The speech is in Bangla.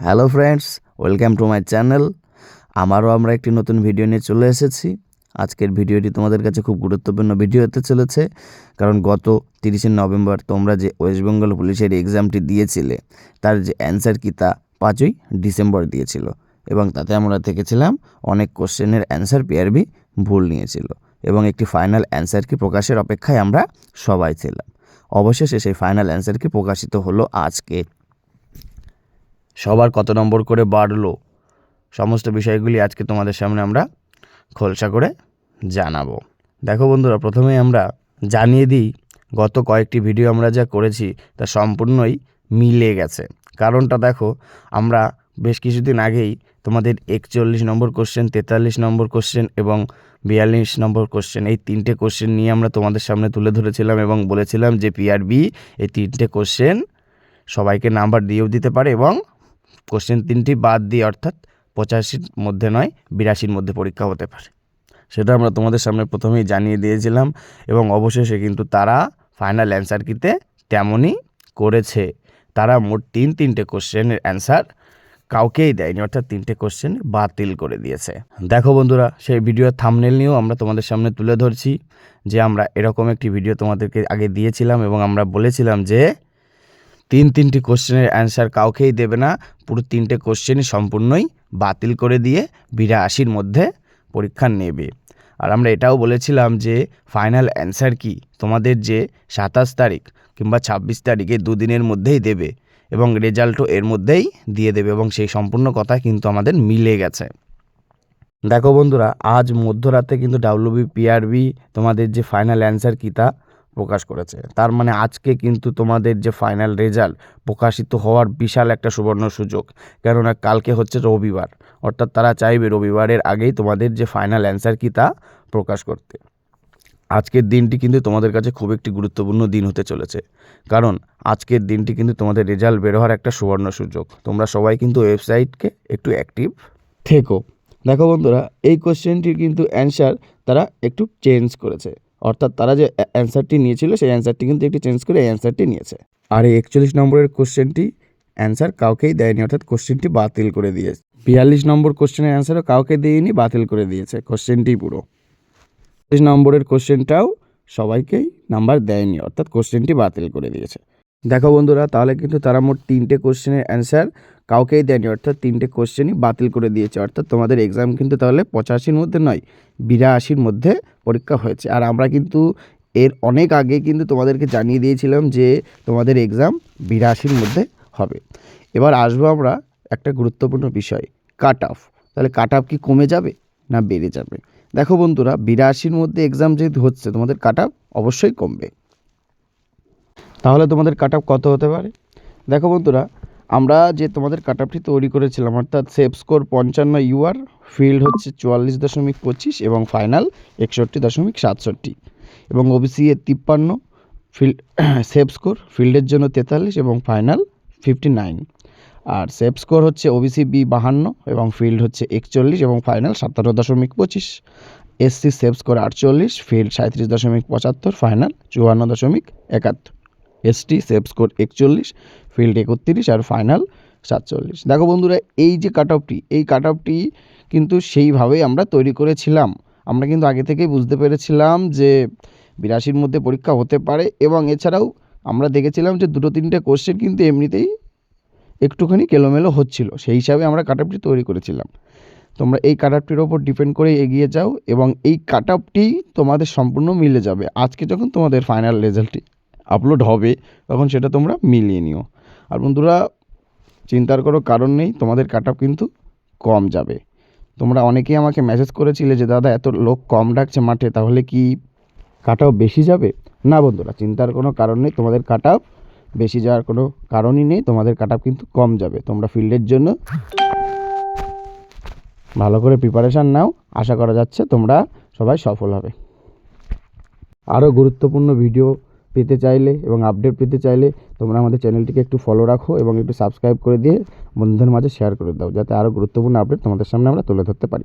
Hello friends, welcome to my channel. আমরা একটি নতুন ভিডিও নিয়ে চলে এসেছি। আজকের ভিডিওটি তোমাদের কাছে খুব গুরুত্বপূর্ণ ভিডিও হতে চলেছে, কারণ গত 30শে নভেম্বর তোমরা যে ওয়েস্ট বেঙ্গল পুলিশের এক্সামটি দিয়েছিলে তার যে অ্যান্সার কি তা 5ই ডিসেম্বর দিয়েছিল, এবং তাতে আমরা দেখেছিলাম অনেক কোশ্চেনের অ্যান্সার পিআরবি ভুল নিয়েছিল, এবং একটি ফাইনাল অ্যান্সার কি প্রকাশের অপেক্ষায় আমরা সবাই ছিলাম। অবশেষে সেই ফাইনাল অ্যান্সার কি প্রকাশিত হলো আজকে। সবার কত নম্বর করে বাড়লো, সমস্ত বিষয়গুলি আজকে তোমাদের সামনে আমরা খোলসা করে জানাবো। দেখো বন্ধুরা, প্রথমেই আমরা জানিয়ে দিই গত কয়েকটি ভিডিও আমরা যা করেছি তা সম্পূর্ণই মিলে গেছে। কারণটা দেখো, আমরা বেশ কিছুদিন আগেই তোমাদের 41 নম্বর কোশ্চেন, 43 নম্বর কোশ্চেন এবং 42 নম্বর কোশ্চেন, এই তিনটে কোশ্চেন নিয়ে আমরা তোমাদের সামনে তুলে ধরেছিলাম এবং বলেছিলাম যে পিআরবি এই তিনটে কোশ্চেন সবাইকে নাম্বার দিয়েও দিতে পারে, এবং কোশ্চেন তিনটি বাদ দিয়ে অর্থাৎ 85-র মধ্যে নয় 82-র মধ্যে পরীক্ষা হতে পারে। সেটা আমরা তোমাদের সামনে প্রথমেই জানিয়ে দিয়েছিলাম, এবং অবশেষে কিন্তু তারা ফাইনাল অ্যান্সার কিতে তেমনই করেছে। তারা মোট তিনটে কোশ্চেনের অ্যান্সার কাউকেই দেয়নি, অর্থাৎ তিনটে কোশ্চেন বাতিল করে দিয়েছে। দেখো বন্ধুরা, সেই ভিডিওর থাম্বনেল নিয়েও আমরা তোমাদের সামনে তুলে ধরছি যে আমরা এরকম একটি ভিডিও তোমাদেরকে আগে দিয়েছিলাম, এবং আমরা বলেছিলাম যে তিনটি কোশ্চেনের অ্যান্সার কাউকেই দেবে না, পুরো তিনটে কোশ্চেনই সম্পূর্ণই বাতিল করে দিয়ে 82-র মধ্যে পরীক্ষা নেবে। আর আমরা এটাও বলেছিলাম যে ফাইনাল অ্যান্সার কি তোমাদের যে 27 তারিখ কিংবা 26 তারিখে দুদিনের মধ্যেই দেবে, এবং রেজাল্টও এর মধ্যেই দিয়ে দেবে, এবং সেই সম্পূর্ণ কথা কিন্তু আমাদের মিলে গেছে। দেখো বন্ধুরা, আজ মধ্যরাতে কিন্তু WBPRB তোমাদের যে ফাইনাল অ্যান্সার কি তা প্রকাশ করেছে। তার মানে আজকে কিন্তু তোমাদের যে ফাইনাল রেজাল্ট প্রকাশিত হওয়ার বিশাল একটা সুবর্ণ সুযোগ, কেননা কালকে হচ্ছে রবিবার, অর্থাৎ তারা চাইবে রবিবারের আগেই তোমাদের যে ফাইনাল অ্যান্সার কি তা প্রকাশ করতে। আজকের দিনটি কিন্তু তোমাদের কাছে খুব একটি গুরুত্বপূর্ণ দিন হতে চলেছে, কারণ আজকের দিনটি কিন্তু তোমাদের রেজাল্ট বের হওয়ার একটা সুবর্ণ সুযোগ। তোমরা সবাই কিন্তু ওয়েবসাইটকে একটু অ্যাক্টিভ থেকো। দেখো বন্ধুরা, এই কোশ্চেনটির কিন্তু অ্যান্সার তারা একটু চেঞ্জ করেছে, অর্থাৎ তারা যে অ্যান্সারটি নিয়েছিল সেই অ্যান্সারটি কিন্তু একটু চেঞ্জ করে এই অ্যান্সারটি নিয়েছে। আর এই 41 নম্বরের কোশ্চেনটি অ্যান্সার কাউকেই দেয়নি, অর্থাৎ কোশ্চেনটি বাতিল করে দিয়েছে। 42 নম্বর কোশ্চেনের অ্যান্সারও কাউকে দেয়নি, বাতিল করে দিয়েছে কোশ্চেনটি পুরো। 40 নম্বরের কোশ্চেনটাও সবাইকেই নাম্বার দেয়নি, অর্থাৎ কোশ্চেনটি বাতিল করে দিয়েছে। দেখো বন্ধুরা, তাহলে কিন্তু তারা মোট তিনটে কোশ্চেনের অ্যান্সার কাউকেই দেয়নি, অর্থাৎ তিনটে কোশ্চেনই বাতিল করে দিয়েছে। অর্থাৎ তোমাদের এক্সাম কিন্তু তাহলে 85-র মধ্যে নয় 82-র মধ্যে পরীক্ষা হয়েছে। আর আমরা কিন্তু এর অনেক আগে কিন্তু তোমাদেরকে জানিয়ে দিয়েছিলাম যে তোমাদের এক্সাম 82-র মধ্যে হবে। এবার আসবো আমরা একটা গুরুত্বপূর্ণ বিষয়, কাট অফ। তাহলে কাট অফ কি কমে যাবে না বেড়ে যাবে? দেখো বন্ধুরা, 82-র মধ্যে এক্সাম যেহেতু হচ্ছে, তোমাদের কাট অফ অবশ্যই কমবে। তাহলে তোমাদের কাট অফ কত হতে পারে? দেখো বন্ধুরা, আমরা যে তোমাদের কাট অফটি তৈরি করেছিলাম, অর্থাৎ সেফ স্কোর 55 UR, ফিল্ড হচ্ছে 44.25 এবং ফাইনাল 61.67, এবং ওবিসি এর 53, ফিল্ড সেফ স্কোর ফিল্ডের জন্য 43 এবং ফাইনাল 59। আর সেফ স্কোর হচ্ছে ওবিসি বি 52 এবং ফিল্ড হচ্ছে 41 এবং final 57.25। SC safe score 48, field 37.75, final 54.71। ST safe score 41, field 31 আর ফাইনাল 47। দেখো বন্ধুরা, এই যে কাট অফটি, এই কাট অফটি কিন্তু সেইভাবেই আমরা তৈরি করেছিলাম। আমরা কিন্তু আগে থেকেই বুঝতে পেরেছিলাম যে 82-র মধ্যে পরীক্ষা হতে পারে, এবং এছাড়াও আমরা দেখেছিলাম যে দুটো তিনটে কোশ্চেন কিন্তু এমনিতেই একটুখানি এলোমেলো হচ্ছিল, সেই হিসাবে আমরা কাট অফটি তৈরি করেছিলাম। তোমরা এই কাট অফটির ওপর ডিপেন্ড করে এগিয়ে যাও, এবং এই কাট অফটি তোমাদের সম্পূর্ণ মিলে যাবে। আজকে যখন তোমাদের ফাইনাল রেজাল্টটি আপলোড হবে তখন সেটা তোমরা মিলিয়ে নিও। আর বন্ধুরা, চিন্তার কোনো কারণ নেই, তোমাদের কাট অফ কিন্তু কম যাবে। তোমরা অনেকেই আমাকে মেসেজ করেছিলে যে দাদা এত লোক কম ডাকছে মাঠে, তাহলে কি কাট অফ বেশি যাবে? না বন্ধুরা, চিন্তার কোনো কারণ নেই, তোমাদের কাট অফ বেশি যাওয়ার কোনো কারণই নেই, তোমাদের কাট অফ কিন্তু কম যাবে। তোমরা ফিল্ডের জন্য ভালো করে প্রিপারেশান নাও, আশা করা যাচ্ছে তোমরা সবাই সফল হবে। আরও গুরুত্বপূর্ণ ভিডিও পেতে চাইলে এবং আপডেট পেতে চাইলে তোমরা আমাদের চ্যানেলটিকে একটু ফলো রাখো এবং একটু সাবস্ক্রাইব করে দিয়ে বন্ধুদের মাঝে শেয়ার করে দাও, যাতে আরও গুরুত্বপূর্ণ আপডেট তোমাদের সামনে আমরা তুলে ধরতে পারি।